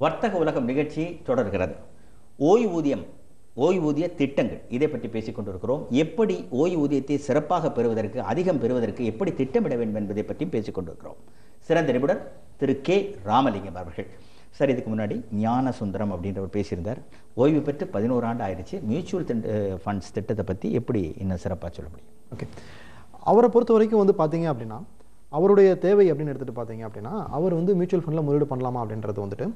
வர்த்தக உலகம் நிகழ்ச்சி தொடர்கிறது. ஓய்வூதிய திட்டங்கள் இதை பற்றி பேசிக் கொண்டிருக்கிறோம். எப்படி ஓய்வூதியத்தை சிறப்பாக பெறுவதற்கு, அதிகம் பெறுவதற்கு எப்படி திட்டமிட வேண்டும் என்பதை பற்றி பேசிக் கொண்டிருக்கிறோம். சிறந்த நிபுணர் திரு கே ராமலிங்கம் அவர்கள். சார், இதுக்கு முன்னாடி ஞான சுந்தரம் அப்படின்றவர் பேசியிருந்தார். ஓய்வு பெற்று 11 ஆண்டு ஆயிடுச்சு. மியூச்சுவல் ஃபண்ட்ஸ் திட்டத்தை பற்றி எப்படி இன்னும் சிறப்பாக சொல்ல முடியும்? ஓகே, அவரை பொறுத்த வரைக்கும் வந்து பார்த்தீங்க அப்படின்னா, அவருடைய தேவை அப்படின்னு எடுத்துகிட்டு பார்த்தீங்க அப்படின்னா, அவர் வந்து மியூச்சுவல் ஃபண்டில் முதலீடு பண்ணலாமா அப்படின்றது வந்துட்டு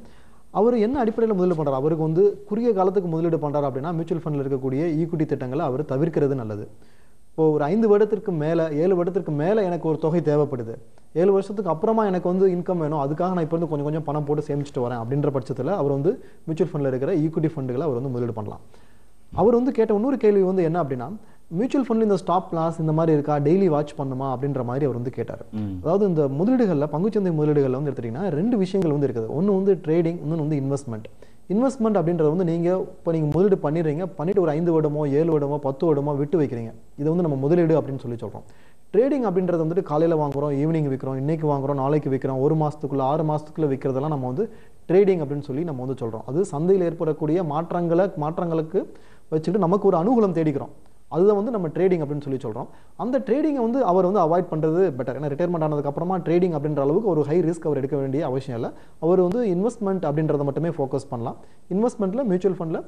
அவர் என்ன அடிப்படையில் முதலீடு பண்ணுறாரு. அவருக்கு வந்து குறுகிய காலத்துக்கு முதலீடு பண்ணுறாரு அப்படின்னா மியூச்சுவல் ஃபண்டில் இருக்கக்கூடிய ஈக்விட்டி திட்டங்களை அவர் தவிர்க்கிறது நல்லது. இப்போது ஒரு 5 வருடத்திற்கு மேலே 7 வருடத்திற்கு மேலே எனக்கு ஒரு தொகை தேவைப்படுது, 7 வருஷத்துக்கு அப்புறமா எனக்கு வந்து இன்கம் வேணும், அதுக்காக நான் இப்போ வந்து கொஞ்சம் கொஞ்சம் பணம் போட்டு சேமிச்சுட்டு வரேன் அப்படின்ற பட்சத்தில் அவர் வந்து மியூச்சுவல் ஃபண்டில் இருக்கிற ஈக்விட்டி ஃபண்டுகளை அவர் வந்து முதலீடு பண்ணலாம். அவர் வந்து கேட்ட இன்னொரு கேள்வி வந்து என்ன அப்படின்னா, மியூச்சுவல் ஃபண்டில் இந்த ஸ்டாப் லாஸ் இந்த மாதிரி இருக்கா, டெய்லி வாட்ச் பண்ணுமா அப்படின்ற மாதிரி அவர் வந்து கேட்டார். அதாவது இந்த முதலீடுகளில், பங்குச்சந்தை முதலீடுகளில் வந்து எடுத்துட்டிங்கன்னா 2 விஷயங்கள் வந்து இருக்குது. ஒன்று வந்து ட்ரேடிங், இன்னொன்று வந்து இன்வெஸ்ட்மெண்ட் அப்படின்றது வந்து நீங்கள் முதலீடு பண்ணிட்டு ஒரு 5 வருடமோ 7 வருடமோ 10 வருடமோ விட்டு வைக்கிறீங்க. இதை வந்து நம்ம முதலீடு அப்படின்னு சொல்கிறோம். ட்ரேடிங் அப்படின்றது வந்துட்டு காலையில் வாங்குறோம், ஈவினிங் விற்கிறோம், இன்றைக்கி வாங்குறோம், நாளைக்கு விற்கிறோம், 1 மாதத்துக்குள்ள 6 மாதத்துக்குள்ளே விற்கிறதெல்லாம் நம்ம வந்து ட்ரேடிங் அப்படின்னு சொல்லி நம்ம வந்து சொல்கிறோம். அது சந்தையில் ஏற்படக்கூடிய மாற்றங்களுக்கு வச்சுட்டு நமக்கு ஒரு அனுகூலம் தேடிக்கிறோம். அதுதான் வந்து நம்ம ட்ரேடிங் அப்படின்னு சொல்லி சொல்கிறோம். அந்த ட்ரேடிங்கை வந்து அவர் வந்து அவாய்ட் பண்ணுறது பெட்டர். ஏன்னா ரிட்டையர்மெண்ட் ஆனதுக்கப்புறமா ட்ரேடிங் அப்படின்ற அளவுக்கு ஒரு ஹை ரிஸ்க் அவர் எடுக்க வேண்டிய அவசியம் இல்லை. அவர் வந்து இன்வெஸ்ட்மெண்ட் அப்படின்றத மட்டுமே ஃபோக்கஸ் பண்ணலாம். இன்வெஸ்ட்மெண்ட்டில் மியூச்சுவல் ஃபண்டில்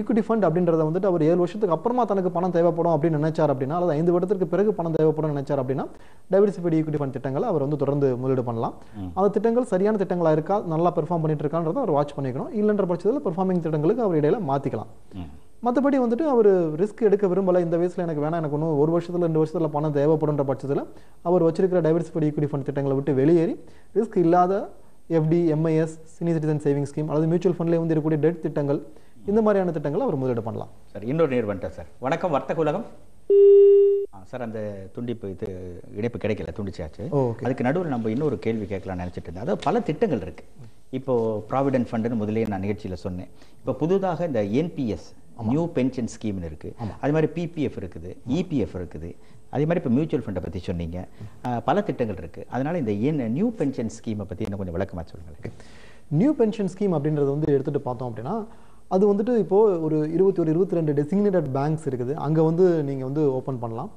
ஈக்விட்டி ஃபண்ட் அப்படின்றத வந்துட்டு அவர் 7 வருஷத்துக்கு அப்புறமா தனக்கு பணம் தேவைப்படும் அப்படின்னு நினைச்சார் அப்படின்னா, அல்லது 5 வருடத்துக்கு பிறகு பணம் தேவைப்படும் நினைச்சார் அப்படின்னா, டைவர்சிஃபைடு ஈக்விட்டி ஃபண்ட் திட்டங்களை அவர் வந்து தொடர்ந்து முதலீடு பண்ணலாம். அந்த திட்டங்கள் சரியான திட்டங்களாக இருக்கா, நல்லா பெர்ஃபார்ம் பண்ணிட்டு இருக்கான்றதை அவர் வாட்ச் பண்ணிக்கணும். இல்லைன்ற பட்சத்தில் பெர்ஃபார்மிங் திட்டங்களுக்கு அவர் இடையில மாற்றிக்கலாம். மற்றபடி வந்துட்டு அவர் ரிஸ்க் எடுக்க விரும்பலை, இந்த வயசில் எனக்கு வேணாம், எனக்கு இன்னும் 1 வருஷத்தில் 2 வருஷத்தில் பணம் தேவைப்படுன்ற பட்சத்தில் அவர் வச்சிருக்கிற டைவர்சிஃபைடு ஈக்விட்டி ஃபண்ட் திட்டங்களை விட்டு வெளியேறி ரிஸ்க் இல்லாத FD, MIS, senior citizen savings scheme அல்லது மியூச்சுவல் ஃபண்ட்லேயே வந்து இருக்கக்கூடிய டெட் திட்டங்கள், இந்த மாதிரியான திட்டங்களை அவர் முதலீடு பண்ணலாம். சார், இன்னொரு நேர் வந்துட்டார் சார். வணக்கம், வர்த்தக உலகம். சார், அந்த இணைப்பு கிடைக்கல, துண்டிச்சாச்சு. அதுக்கு நடுவில் நம்ம இன்னொரு கேள்வி கேட்கலாம்னு நினச்சிட்டு இருந்தேன். அதாவது பல திட்டங்கள் இருக்குது. இப்போது ப்ராவிடென்ட் ஃபண்டுன்னு முதலே நான் நிகழ்ச்சியில் சொன்னேன். இப்போ புதுதாக இந்த என்பிஎஸ், நியூ பென்ஷன் ஸ்கீம்னு இருக்குது. அது மாதிரி பிபிஎஃப் இருக்குது, இபிஎஃப் இருக்குது. அதே மாதிரி இப்போ மியூச்சுவல் ஃபண்டை பற்றி சொன்னீங்க. பல திட்டங்கள் இருக்குது. அதனால் இந்த நியூ பென்ஷன் ஸ்கீமை பற்றி இன்னும் கொஞ்சம் விளக்கமாக சொல்லுங்கள். நியூ பென்ஷன் ஸ்கீம் அப்படின்றது வந்து எடுத்துகிட்டு பார்த்தோம் அப்படின்னா, அது வந்துட்டு இப்போது ஒரு 22 டெசிக்னேட்டட் பேங்க்ஸ் இருக்குது. அங்கே வந்து நீங்கள் வந்து ஓப்பன் பண்ணலாம்.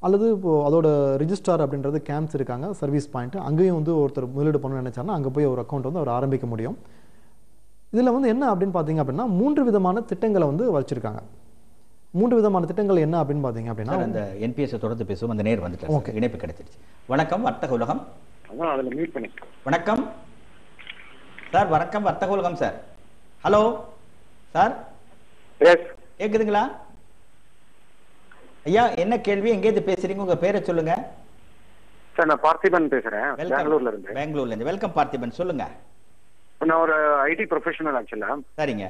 அல்லது இப்போது அதோட ரிஜிஸ்டார் அப்படின்றது கேம்ப்ஸ் இருக்காங்க, சர்வீஸ் பாயிண்ட், அங்கேயும் வந்து ஒருத்தர் முதலீடு பண்ணணும்னு நினச்சாருன்னா அங்கே போய் ஒரு அக்கௌண்ட் வந்து அவர் ஆரம்பிக்க முடியும். இதில் வந்து என்ன அப்படின்னு பார்த்தீங்க அப்படின்னா 3 விதமான திட்டங்களை வந்து வச்சுருக்காங்க. 3 விதமான திட்டங்கள் என்ன அப்படின்னு பார்த்தீங்க அப்படின்னா, அந்த என்பிஎஸ் தொடர்ந்து பேசுவோம். அந்த நேர் வந்துட்டு ஓகே, இணைப்பு கிடைச்சிருச்சு. வணக்கம், வர்த்தக உலகம். வணக்கம் சார். வணக்கம், வர்த்தக உலகம் சார். ஹலோ சார், கேக்குதுங்களா ஐயா? என்ன கேள்வி, எங்கேருந்து பேசுறீங்க, உங்க பேரை சொல்லுங்க. சார், நான் பார்த்திபன் பேசுறேன், பெங்களூர்ல இருந்து. வெல்கம் பார்த்திபன், சொல்லுங்க. நான் ஒரு ஐடி ப்ரொஃபஷனல் ஆக்சுவலா. சரிங்க.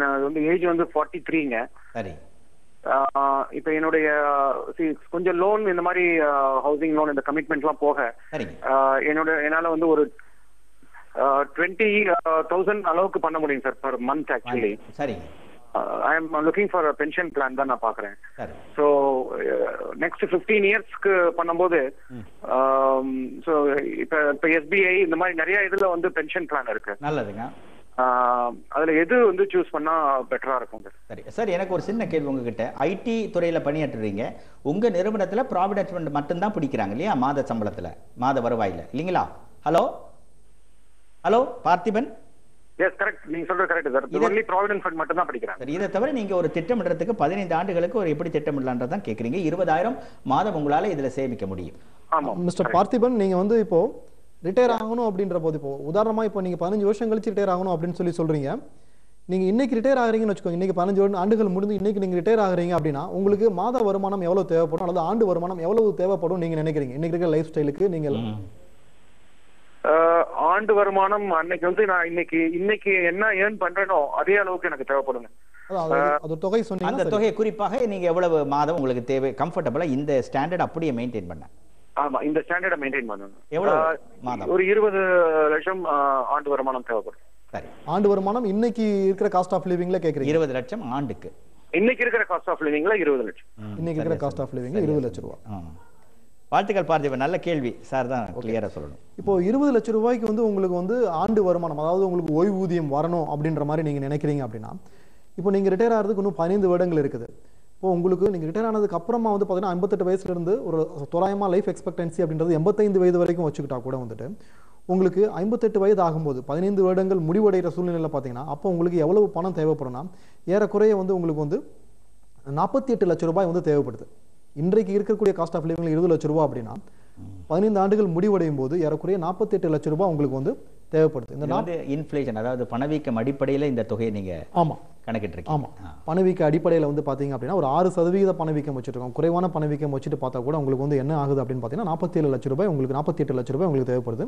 நான் வந்து ஏஜ் வந்து 43ங்க. சரி. இப்போ என்னுடைய கொஞ்சம் லோன், இந்த மாதிரி ஹவுசிங் லோன், இந்த கமிட்மெண்ட்லாம் போக என்னால வந்து ஒரு 20,000 அளவுக்கு பண்ண முடியும் சார் பர் மந்த் ஆக்சுவலி. சரி. I am looking for pension plan தான் நான் பாக்குறேன். ஸோ நெக்ஸ்ட் 15 இயர்ஸ்க்கு பண்ணும்போது இப்போ எஸ்பிஐ இந்த மாதிரி நிறைய இதுல வந்து பென்ஷன் பிளான் இருக்கு. நல்லதுங்க. அதுல எது வந்து சூஸ் பண்ணா பெட்டரா இருக்கும்? சரி சார், எனக்கு ஒரு சின்ன கேள்வி உங்ககிட்ட. ஐடி துறையில பணியாற்றுறீங்க. உங்க நிறுவனத்துல ப்ராவிடென்ட் ஃபண்ட் மட்டும்தான் பிடிக்கிறாங்க இல்லையா, மாத சம்பளத்துல, மாத வருவாயில, இல்லைங்களா? Hello hello Parthiban. Yes, correct, நீங்க சொல்றது correct sir. Only provident fund மட்டும் தான் படிக்கிறாங்க. சரி, இதை தவிர நீங்க ஒரு திட்டமிடுறதுக்கு 15 ஆண்டுகளுக்கு ஒரு எப்படி திட்டமிடலான்றதான் கேக்குறீங்க. 20,000 மாதம் உங்களால இதுல சேமிக்க முடியும். ஆமா மிஸ்டர் பார்த்திபன், நீங்க வந்து இப்போ ரிட்டையர் ஆகணும் அப்படின்ற போது, இப்போ உதாரணமா இப்போ நீங்க 15 வருஷம் கழிச்சு ரிட்டையர் ஆகணும் அப்படின்னு சொல்றீங்க. நீங்க இன்னைக்கு ரிட்டையர் ஆகிறீங்கன்னு வச்சுக்கோங்க. இன்னைக்கு 15 ஆண்டுகள் முடிந்து இன்னைக்கு நீங்க ரிட்டையர் ஆகிறீங்க அப்படின்னா உங்களுக்கு மாத வருமானம் எவ்வளவு தேவைப்படும், அல்லது ஆண்டு வருமானம் எவ்வளவு தேவைப்படும் நீங்க நினைக்கிறீங்க இன்னைக்கு இருக்கிற லைஃப் ஸ்டைலுக்கு? நீங்க ஆண்டு வருமானம் அன்னைக்கு வந்து நான் இன்னைக்கு என்ன ஏர்ன் பண்றேனோ அதே அளவுக்கு எனக்கு தேவைப்படுங்க. அது தொகை சொன்னீங்க. அந்த தொகை குறிப்பாக நீங்க எவ்வளவு மாதம் உங்களுக்கு தேவை, கம்ஃபர்டபுளா இந்த ஸ்டாண்டர்ட் அப்படியே மெயின்டைன் பண்ண? ஆமா, இந்த ஸ்டாண்டர்டை மெயின்டைன் பண்ணணும். எவ்வளவு மாதம்? ஒரு 20 லட்சம் ஆண்டு வருமானம் தேவைப்படும். சரி, ஆண்டு வருமானம் இன்னைக்கு இருக்கிற காஸ்ட் ஆஃப் லிவிங்ல கேக்குறீங்க? 20 லட்சம் ஆண்டுக்கு. இன்னைக்கு இருக்கிற காஸ்ட் ஆஃப் லிவிங்ல 20 லட்சம். இன்னைக்கு இருக்கிற காஸ்ட் ஆஃப் லிவிங்ல 20 லட்சம் ரூபாய். வாழ்த்துக்கள் பார்த்திபன், நல்ல கேள்வி. சார் தான் கிளியரா சொல்லணும். இப்போ 20 லட்சம் ரூபாய்க்கு வந்து உங்களுக்கு வந்து ஆண்டு வருமானம், அதாவது உங்களுக்கு ஓய்வூதியம் வரணும் அப்படின்ற மாதிரி நீங்க நினைக்கிறீங்க அப்படின்னா, இப்போ நீங்க ரிட்டையர் ஆகிறதுக்கு இன்னும் 15 வருடங்கள் இருக்குது. இப்போ உங்களுக்கு நீங்க ரிட்டையர் ஆனதுக்கு அப்புறமா வந்து பார்த்தீங்கன்னா 58 வயசுல இருந்து ஒரு தோராயமா லைஃப் எக்ஸ்பெக்டன்சி அப்படின்றது 85 வயது வரைக்கும் வச்சுக்கிட்டா கூட வந்துட்டு உங்களுக்கு 58 வயது ஆகும்போது 15 வருடங்கள் முடிவடைகிற சூழ்நிலையில் பார்த்தீங்கன்னா அப்போ உங்களுக்கு எவ்வளவு பணம் தேவைப்படும்னா ஏறக்குறைய வந்து உங்களுக்கு வந்து 48 லட்சம் ரூபாய் வந்து தேவைப்படுது. இன்றைக்கு இருக்கக்கூடிய காஸ்ட் ஆஃப் லிவிங் 20 லட்சம் ரூபாய் அப்படின்னா 15 ஆண்டுகள் முடிவடையும் போது ஏறக்குறைய 48 லட்சம் ரூபாய் உங்களுக்கு வந்து தேவைப்படுது. இந்த இன்ஃப்ளேஷன், அதாவது பணவீக்கம் அடிப்படையில் இந்த தொகையை நீங்க கணக்கிட்டு ஆமா, பணவீக்க அடிப்படையில் வந்து பாத்தீங்க அப்படின்னா ஒரு 6% பணவீக்கம் வச்சுருக்கோம். குறைவான பணவீக்கம் வச்சுட்டு பார்த்தா கூட உங்களுக்கு வந்து என்ன ஆகுது அப்படின்னு பார்த்தீங்கன்னா 47 லட்சம் ரூபாய் உங்களுக்கு 48 லட்சம் ரூபாய் உங்களுக்கு தேவைப்படுது.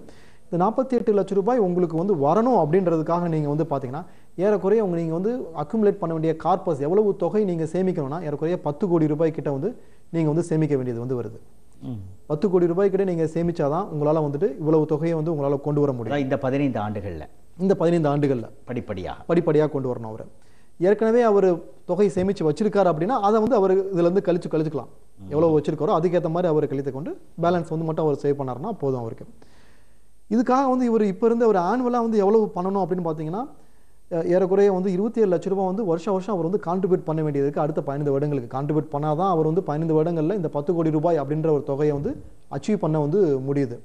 இந்த 48 லட்சம் ரூபாய் உங்களுக்கு வந்து வரணும் அப்படின்றதுக்காக நீங்க வந்து பாத்தீங்கன்னா ஏறக்குறைய நீங்க வந்து அக்குமுலேட் பண்ண வேண்டிய கார்பஸ் எவ்வளவு தொகை நீங்க சேமிக்கணும்னா ஏறக்குறைய 10 கோடி ரூபாய் கிட்ட வந்து நீங்க வந்து சேமிக்க வேண்டியது வந்து வருது. 10 கோடி ரூபாய் கிட்ட நீங்க சேமிச்சாதான் உங்களால வந்துட்டு இவ்வளவு தொகையை வந்து உங்களால கொண்டு வர முடியும். இந்த 15 ஆண்டுகள்ல இந்த 15 ஆண்டுகள்ல படிப்படியா கொண்டு வரணும். அவர் ஏற்கனவே அவர் தொகை சேமிச்சு வச்சிருக்காரு அப்படின்னா அதை வந்து அவர் இதுல இருந்து கழிச்சுக்கலாம். எவ்வளவு வச்சிருக்காரோ அதுக்கேற்ற மாதிரி அவர் கழித்து கொண்டு பேலன்ஸ் வந்து மட்டும் அவர் சேவ் பண்ணாருன்னா போதும் அவருக்கு. இதுக்காக வந்து இவர் இப்ப இருந்து அவர் ஆனுவலா வந்து எவ்வளவு பண்ணணும் அப்படின்னு பாத்தீங்கன்னா ஏறக்குறைய வந்து 27 லட்சம் ரூபாய் வந்து வருஷம் அவர் வந்து கான்ட்ரிபியூட் பண்ண வேண்டியதுக்கு அடுத்த 15 வருடங்களுக்கு கான்ட்ரிபியூட் பண்ணாதான் அவர் வந்து 15 வருடங்கள்ல இந்த 10 கோடி ரூபாய் அப்படின்ற ஒரு தொகையை வந்து அச்சீவ் பண்ண வந்து முடியுது.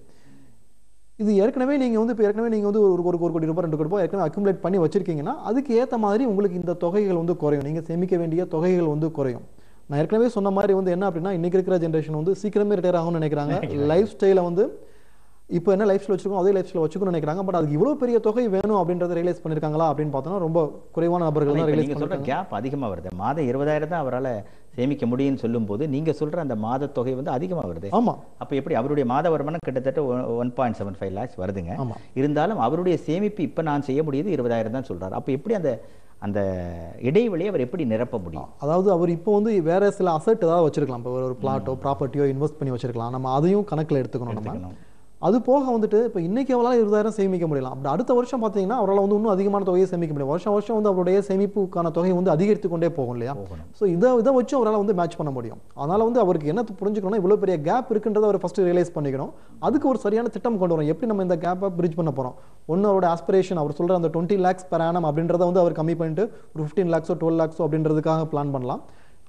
இது ஏற்கனவே நீங்க வந்து ஒரு கோடி ரூபாய் 2 கோடி ரூபாய் ஏற்கனவே அக்குமுலேட் பண்ணி வச்சிருக்கீங்கன்னா அதுக்கு ஏற்ற மாதிரி உங்களுக்கு இந்த தொகைகள் வந்து குறையும். நீங்க சேமிக்க வேண்டிய தொகைகள் வந்து குறையும். நான் ஏற்கனவே சொன்ன மாதிரி வந்து என்ன அப்படின்னா இன்னைக்கு இருக்கிற ஜென்ரேஷன் வந்து சீக்கிரமே ரிட்டையர் ஆகும்னு நினைக்கிறாங்க. லைஃப் ஸ்டைலை வந்து இப்போ என்ன லைஃப் ஸ்டைல் வச்சுக்கணும் அதே லைஃப் ஸ்டைல் வச்சுக்கணும்னு நினைக்கிறாங்க. பட் அதுக்கு இவ்வளவு பெரிய தொகை வேணும் அப்படின்றத ரியலைஸ் பண்ணிருக்காங்களா அப்படின்னு பார்த்தோம்னா ரொம்ப குறைவான நபர்கள் தான் ரியலைஸ் பண்றாங்க. கேப் அதிகமா வருது. மாதம் 20,000 தான் அவரால் சேமிக்க முடியும்னு சொல்லும்போது நீங்க சொல்ற அந்த மாத தொகை வந்து அதிகமா வருது. ஆமா, அப்ப எப்படி அவருடைய மாத வருமானம் கிட்டத்தட்ட 1.75 lakhs வருதுங்க. இருந்தாலும் அவருடைய சேமிப்பு இப்ப நான் செய்ய முடியுது 20,000 தான் சொல்றாரு. அப்ப எப்படி அந்த இடைவெளியை அவர் எப்படி நிரப்ப முடியும்? அதாவது அவர் இப்போ வந்து வேற சில அசெட் ஏதாவது வச்சிருக்கலாம். இப்போ ஒரு பிளாட்டோ ப்ராப்பர்ட்டியோ இன்வெஸ்ட் பண்ணி வச்சிருக்கலாம். நம்ம அதையும் கணக்கில் எடுத்துக்கணும். நம்ம அது போக வந்துட்டு இப்போ இன்னைக்கு அவரால் 20,000 சேமிக்க முடியலாம். அப்படி அடுத்த வருஷம் பார்த்தீங்கன்னா அவரால் வந்து இன்னும் அதிகமான தொகையை சேமிக்க முடியும். வருஷம் வந்து அவருடைய சேமிப்புக்கான தொகை வந்து அதிகரித்து கொண்டே போகும் இல்லையா? ஸோ இதை வச்சு அவரால் வந்து மேட்ச் பண்ண முடியும். அதனால வந்து அவருக்கு என்ன புரிஞ்சுக்கணும்னா இவ்வளோ பெரிய கேப் இருக்குன்றதை அவர் ஃபர்ஸ்ட் ரியலைஸ் பண்ணிக்கணும். அதுக்கு ஒரு சரியான திட்டம் கொண்டு வரும். எப்படி நம்ம இந்த கேப்பை பிரிட்ஜ் பண்ண போகிறோம்? ஒன்று அவரோட ஆஸ்பிரேஷன் அவர் சொல்கிற அந்த 20 lakhs per annum அப்படின்றத வந்து அவர் கம்மி பண்ணிட்டு ஒரு 15 lakhs 12 lakhs அப்படின்றதுக்காக பிளான் பண்ணலாம்.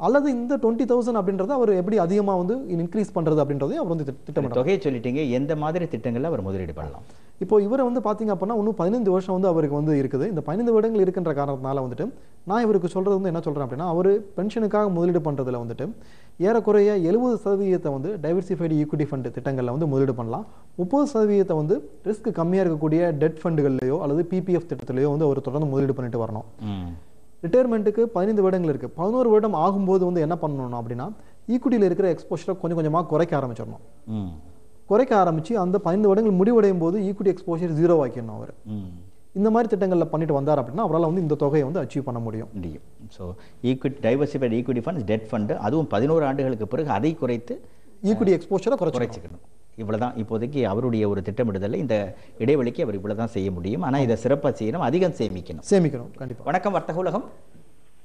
அல்லது இந்த 20,000 அப்படின்றத அவர் எப்படி அதிகமா வந்து இன்க்ரீஸ் பண்றது அப்படின்றதையும் அவர் வந்து திட்டமிடலாம். தொகையை சொல்லிட்டீங்க, எந்த மாதிரி திட்டங்கள்ல அவர் முதலீடு பண்ணலாம்? இப்போ இவரை வந்து பாத்தீங்க அப்படின்னா இன்னும் 15 வருஷம் வந்து அவருக்கு வந்து இருக்குது. இந்த 15 வருடங்கள் இருக்கின்ற காரணத்தினால வந்துட்டு நான் இவருக்கு சொல்றது வந்து என்ன சொல்றேன் அப்படின்னா அவர் பென்ஷனுக்காக முதலீடு பண்றதுல வந்துட்டு ஏறக்குறைய 70% வந்து டைவர்சிஃபைடு ஈக்விட்டி ஃபண்ட் திட்டங்கள்ல வந்து முதலீடு பண்ணலாம். 30% வந்து ரிஸ்க் கம்மியா இருக்கக்கூடிய டெட் ஃபண்டுகள்லயோ அல்லது பிபிஎஃப் திட்டத்திலேயோ வந்து அவர் தொடர்ந்து முதலீடு பண்ணிட்டு வரணும். ரிட்டையர்மெண்ட்டுக்கு 15 வருடங்கள் இருக்கு. 11 வருடம் ஆகும்போது வந்து என்ன பண்ணணும் அப்படின்னா ஈக்விட்டியில் இருக்கிற எக்ஸ்போஷரை கொஞ்சமா குறைக்க ஆரம்பிச்சிடணும். குறைக்க ஆரம்பிச்சு அந்த 15 வருடங்கள் முடிவடையும் போது ஈக்விட்டி எக்ஸ்போஷர் 0 ஆக்கிடணும் அவர். இந்த மாதிரி திட்டங்கள்ல பண்ணிட்டு வந்தார் அப்படின்னா அவரால் வந்து இந்த தொகையை வந்து அச்சீவ் பண்ண முடியும். So equity diversified equity funds debt fund அதுவும் 11 ஆண்டுகளுக்கு பிறகு அதை குறைத்து ஈக்விட்டி எக்ஸ்போஷரை குறைச்சிக்கணும். இவ்வளவுதான் இப்போதைக்கு அவருடைய ஒரு திட்டமிடுதல். இந்த இடைவெளிக்கு அவர் இவ்வளவுதான் செய்ய முடியும். ஆனா இதை சிறப்பாக செய்யணும், அதிகம் சேமிக்கணும் கண்டிப்பா. வணக்கம் வர்த்தக உலகம்.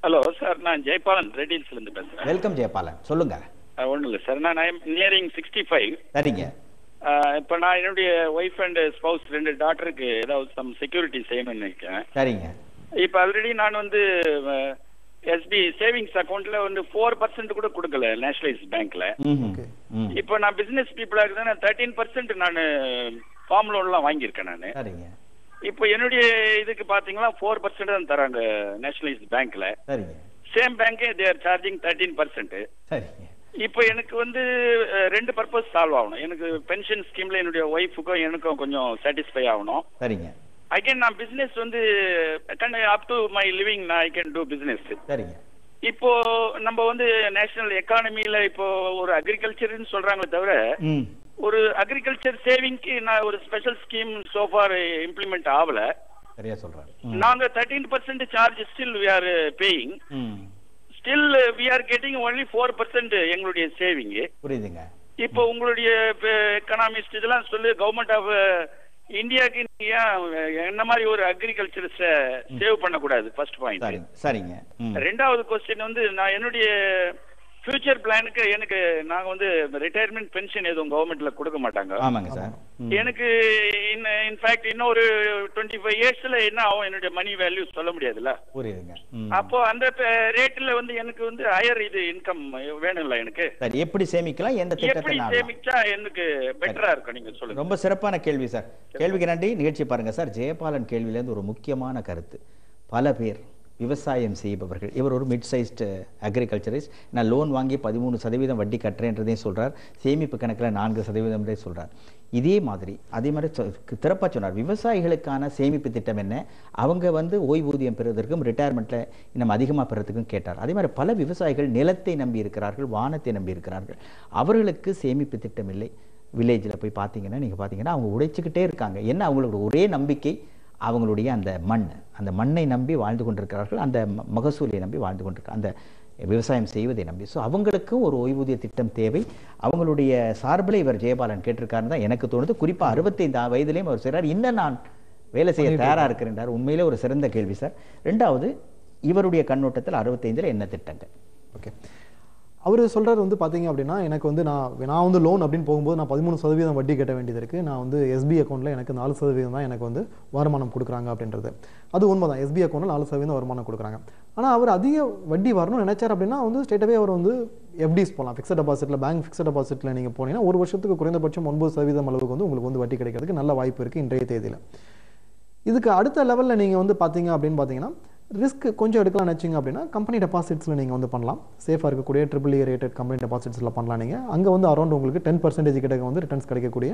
ஹலோ சார், நான் ஜெயபாலன் ரெட்டில்ஸ்ல இருந்து பேசுறேன். வெல்கம் ஜெயபாலன், சொல்லுங்க. ஒன்றும் இல்லை சார், நான் நியரிங் 65. சரிங்க. இப்போ நான் என்னுடைய ஒய்ஃப் அண்ட் ஸ்பவுஸ் 2 டாட்டருக்கு ஏதாவது சம் செக்யூரிட்டி செய்யணும்னு நினைக்கிறேன். சரிங்க. இப்போ ஆல்ரெடி நான் வந்து எஸ்பி சேவிங்ஸ் அக்கௌண்ட்ல வந்து 4% கூட கொடுக்கல நேஷனலைஸ் பேங்க்ல. இப்போ நான் பிசினஸ் பீப்புளா இருக்கேன், 13% நான் ஃபார்ம் லோன்லாம் வாங்கியிருக்கேன் நான். இப்போ என்னுடைய இதுக்கு பாத்தீங்கன்னா 4% தான் தராங்க நேஷனலைஸ் பேங்க்ல. சேம் பேங்கே தே ஆர் சார்ஜிங் 13%. இப்போ எனக்கு வந்து 2 பர்பஸ் சால்வ் ஆகணும். எனக்கு பென்ஷன் ஸ்கீம்ல என்னுடைய ஒய்ஃபுக்கும் எனக்கும் கொஞ்சம் சாட்டிஸ்ஃபை ஆகணும். சரிங்க. அகைன் நான் பிசினஸ் வந்து up to my living I can do business. சரிங்க. இப்போ நம்ம வந்து நேஷனல் எக்கானமில இப்போ ஒரு அக்ரிகல்ச்சர்னு சொல்றாங்களே தவிர ஒரு அக்ரிகல்ச்சர் சேவிங்க்கு நான் ஒரு ஸ்பெஷல் ஸ்கீம் சோஃபார் இம்ப்ளிமெண்ட் ஆகல. சரியா சொல்றாங்க. நாங்க 13% charge still we are paying. Still we are getting only 4% எங்களுடைய சேவிங். புரியுதுங்க. இப்போ உங்களுடைய எக்கனாமிஸ்ட் இதெல்லாம் சொல்லி கவர்மெண்ட் ஆஃப் இந்தியாக்கு என்ன மாதிரி ஒரு அக்ரிகல்ச்சர் சேவ் பண்ணக்கூடாது. First point. சரிங்க. ரெண்டாவது क्वेश्चन வந்து நான் என்னுடைய ஃபியூச்சர் பிளானுக்கு எனக்கு நாங்க வந்து ரிட்டையர்மெண்ட் பென்ஷன் எதுவும் கவர்மெண்ட்ல கொடுக்க மாட்டாங்க. ஆமாங்க சார். எனக்கு இன்ஃபேக்ட் இன்னும் ஒரு 25 இயர்ஸ்ல என்ன ஆகும் என்னுடைய மணி வேல்யூ சொல்ல முடியாதுல்ல. புரியுதுங்க. அப்போ அந்த ரேட்ல வந்து எனக்கு வந்து ஹையர் இது இன்கம் வேணும்ல எனக்கு. சரி, எப்படி சேமிக்கலாம், எந்த எப்படி சேமிச்சா எனக்கு பெட்டரா இருக்கும் நீங்க சொல்லுங்க. ரொம்ப சிறப்பான கேள்வி சார். கேள்விக்கு நன்றி. நிகழ்ச்சி பாருங்க சார். ஜெயபாலன் கேள்வியில இருந்து ஒரு முக்கியமான கருத்து. பல பேர் விவசாயம் செய்பவர்கள், இவர் ஒரு மிட் சைஸ்டு அக்ரிகல்ச்சரிஸ்ட், நான் லோன் வாங்கி 13% வட்டி கட்டுறேன்றதையும் சொல்கிறார், சேமிப்பு கணக்கில் 4% சொல்கிறார். இதே மாதிரி திறப்பாக சொன்னார், விவசாயிகளுக்கான சேமிப்பு திட்டம் என்ன, அவங்க வந்து ஓய்வூதியம் பெறுவதற்கும் ரிட்டையர்மெண்ட்டில் இன்னும் அதிகமாக பெறுறதுக்கும் கேட்டார். அதே மாதிரி பல விவசாயிகள் நிலத்தை நம்பி இருக்கிறார்கள், வானத்தை நம்பி இருக்கிறார்கள், அவர்களுக்கு சேமிப்பு திட்டம் இல்லை. வில்லேஜில் போய் பார்த்தீங்கன்னா நீங்கள் பார்த்தீங்கன்னா அவங்க உழைச்சிக்கிட்டே இருக்காங்க. என்ன அவங்களுக்கு ஒரே நம்பிக்கை, அவங்களுடைய அந்த மண்ணை நம்பி வாழ்ந்து கொண்டிருக்கிறார்கள், அந்த மகசூலை நம்பி வாழ்ந்து கொண்டிருக்கிறார், அந்த விவசாயம் செய்வதை நம்பி. ஸோ அவங்களுக்கும் ஒரு ஓய்வூதிய திட்டம் தேவை. அவங்களுடைய சார்பில் இவர் ஜெயபாலன் கேட்டிருக்காருன்னு தான் எனக்கு தோணுது. குறிப்பாக 65 வயதிலையும் அவர் செய்கிறார், இன்னும் நான் வேலை செய்ய தயாராக இருக்கிறார். உண்மையிலே ஒரு சிறந்த கேள்வி சார். ரெண்டாவது, இவருடைய கண்ணோட்டத்தில் 65 என்ன திட்டங்கள்? ஓகே, அவர் சொல்கிறார் வந்து பார்த்தீங்க அப்படின்னா, எனக்கு வந்து நான் வந்து லோன் அப்படின்னு போகும்போது நான் 13% வட்டி கட்ட வேண்டியது இருக்குது. நான் வந்து எஸ்பி அக்கௌண்ட்டில் எனக்கு 4% தான் எனக்கு வந்து வருமானம் கொடுக்குறாங்க அப்படின்றது. அது உண்மை தான், எஸ்பி அக்கௌண்ட்டில் 4% வருமானம் கொடுக்குறாங்க. ஆனால் அவர் அதிக வட்டி வரணும்னு நினைச்சார் அப்படின்னா வந்து ஸ்ட்ரெயிட்டாகவே அவர் வந்து எஃப்டிஸ் போகலாம். ஃபிக்ஸட் டெபாசிட்டில், பேங்க் ஃபிக்ஸட் டெபாசிட்டில் நீங்கள் போனீங்கன்னா ஒரு வருஷத்துக்கு குறைந்தபட்சம் 9% அளவுக்கு வந்து உங்களுக்கு வந்து வட்டி கிடைக்கிறதுக்கு நல்ல வாய்ப்பு இருக்குது இன்றைய தேதியில். இதுக்கு அடுத்த லெவலில் நீங்கள் வந்து பார்த்தீங்க அப்படின்னு பார்த்தீங்கன்னா ரிஸ்க் கொஞ்சம் எடுக்கலாம் நினச்சிங்க அப்படின்னா கம்பெனி டெபாசிட்ஸில் நீங்கள் வந்து பண்ணலாம். சேஃபாக இருக்கக்கூடிய AAA ரேட்டட் கம்பெனி டெபாசிட்ஸில் பண்ணலாம். நீங்கள் அங்கே வந்து அரௌண்ட் உங்களுக்கு 10% கிட்ட வந்து ரிட்டர்ன்ஸ் கிடைக்கக்கூடிய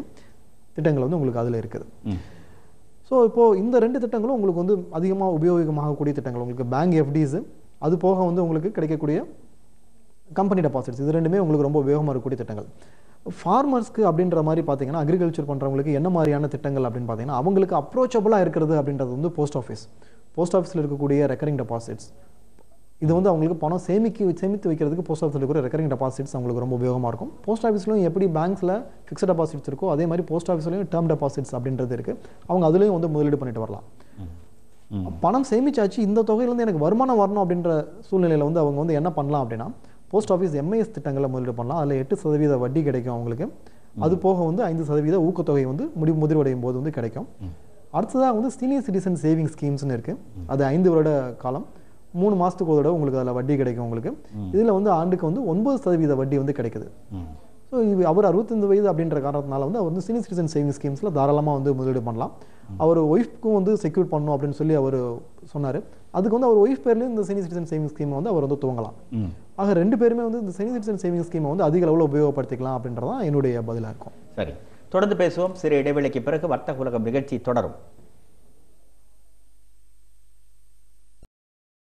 திட்டங்கள் வந்து உங்களுக்கு அதில் இருக்குது. ஸோ இப்போது இந்த 2 திட்டங்களும் உங்களுக்கு வந்து அதிகமாக உபயோகமாகக்கூடிய திட்டங்கள். உங்களுக்கு பேங்க் எஃப்டிஸு, அது போக வந்து உங்களுக்கு கிடைக்கக்கூடிய கம்பெனி டெபாசிட்ஸ், இது ரெண்டுமே உங்களுக்கு ரொம்ப உபயோகமாக இருக்கக்கூடிய திட்டங்கள். ஃபார்மர்ஸ்க்கு அப்படின்ற மாதிரி பார்த்தீங்கன்னா அக்ரிகல்ச்சர் பண்ணுறவங்களுக்கு என்ன மாதிரியான திட்டங்கள் அப்படின்னு பார்த்தீங்கன்னா அவங்களுக்கு அப்ரோச்சபிளாக இருக்கிறது அப்படின்றது வந்து போஸ்ட் ஆஃபீஸில் இருக்கக்கூடிய ரெக்கரிங் டெபாசிட்ஸ். இது வந்து அவங்களுக்கு பணம் சேமித்து வைக்கிறதுக்கு போஸ்ட் ஆஃபீஸில் இருக்கிற ரெக்கரிங் டெபாசிட்ஸ் அவங்களுக்கு ரொம்ப உபயோகமாக இருக்கும். போஸ்ட் ஆஃபீஸ்லையும் எப்படி பேங்க்ஸில் ஃபிக்ஸட் டெபாசிட்ஸ் இருக்கோ அதே மாதிரி போஸ்ட் ஆஃபீஸ்லையும் டேர்ம் டெபாசிட்ஸ் அப்படின்றது இருக்குது. அவங்க அதுலேயும் வந்து முதலீடு பண்ணிட்டு வரலாம். பணம் சேமிச்சாச்சு, இந்த தொகையிலேருந்து எனக்கு வருமானம் வரணும் அப்படின்ற சூழ்நிலையில் வந்து அவங்க வந்து என்ன பண்ணலாம் அப்படின்னா போஸ்ட் ஆஃபீஸ் எம்ஐஎஸ் திட்டங்களில் முதலீடு பண்ணலாம். அதில் 8% வட்டி கிடைக்கும் அவங்களுக்கு. அது போக வந்து 5% ஊக்கத்தொகை வந்து முதிர்வடையும் போது வந்து கிடைக்கும். அடுத்ததாக வந்து சீனியர் சிட்டிசன் சேவிங் ஸ்கீம்ஸ்னு இருக்குது. அது 5 வருட காலம், 3 மாதத்துக்கு ஒரு தடவை உங்களுக்கு அதில் வட்டி கிடைக்கும் உங்களுக்கு. இதில் வந்து ஆண்டுக்கு வந்து 9% வட்டி வந்து கிடைக்குது. ஸோ அவர் 65 வயது அப்படின்ற காரணத்தினால வந்து அவர் வந்து சீனியர் சிட்டிசன் சேவிங் ஸ்கீம்ஸில் தாராளமாக வந்து முதலீடு பண்ணலாம். அவர் ஒய்ஃப்க்கும் வந்து செக்யூர் பண்ணணும் அப்படின்னு சொல்லி அவர் சொன்னார். அதுக்கு வந்து அவர் ஒய்ஃப் பேர்லேயும் இந்த சீனியர் சிட்டிசன் சேவிங் ஸ்கீமை வந்து அவர் வந்து துவங்கலாம். ஆக 2 பேருமே வந்து இந்த சீனியர் சிட்டிசன் சேவிங் ஸ்கீமை வந்து அதிக அளவில் உபயோகப்படுத்திக்கலாம் அப்படின்றதான் என்னுடைய பதிலாக இருக்கும். சரி, தொடர்ந்து பேசுவோம். சிறு இடைவேளைக்கு பிறகு வர்த்தக உலகம் நிகழ்ச்சி தொடரும்.